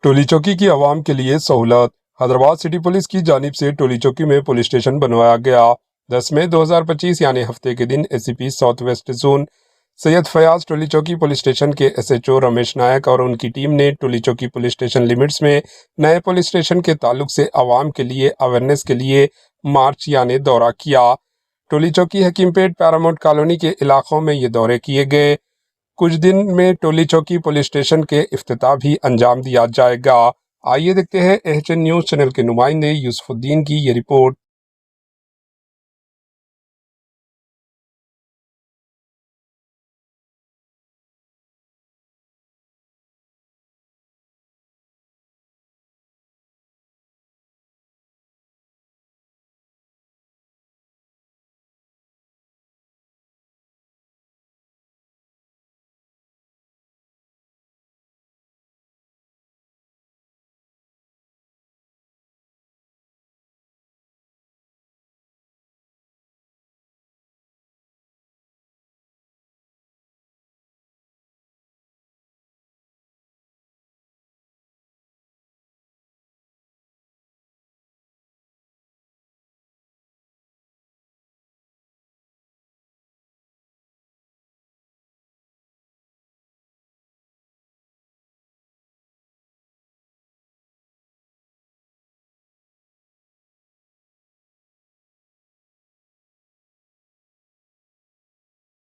ٹولی چوکی کی عوام کے لیے سہولت۔ حیدرآباد سٹی پولیس کی جانب سے ٹولی چوکی میں پولیس اسٹیشن بنوایا گیا۔ 10 مئی 2025 یعنی ہفتے کے دن ACP ساؤتھ ویسٹ زون سید فیاض ٹولی چوکی پولیس اسٹیشن کے SHO رمیش نائک اور ان کی ٹیم نے Toli Chowki police station limits میں نئے پولیس اسٹیشن کے تعلق سے عوام کے لیے اویئرنیس کے لیے مارچ یعنی دورہ کیا۔ ٹولی چوکی حکیم پیٹ پیرامونٹ کالونی کے علاقوں میں یہ دورے کیے گئے۔ کچھ دن میں ٹولی چوکی پولیس اسٹیشن کے افتتاح بھی انجام دیا جائے گا۔ آئیے دیکھتے ہیں HN نیوز چینل کے نمائندے یوسف الدین کی یہ رپورٹ۔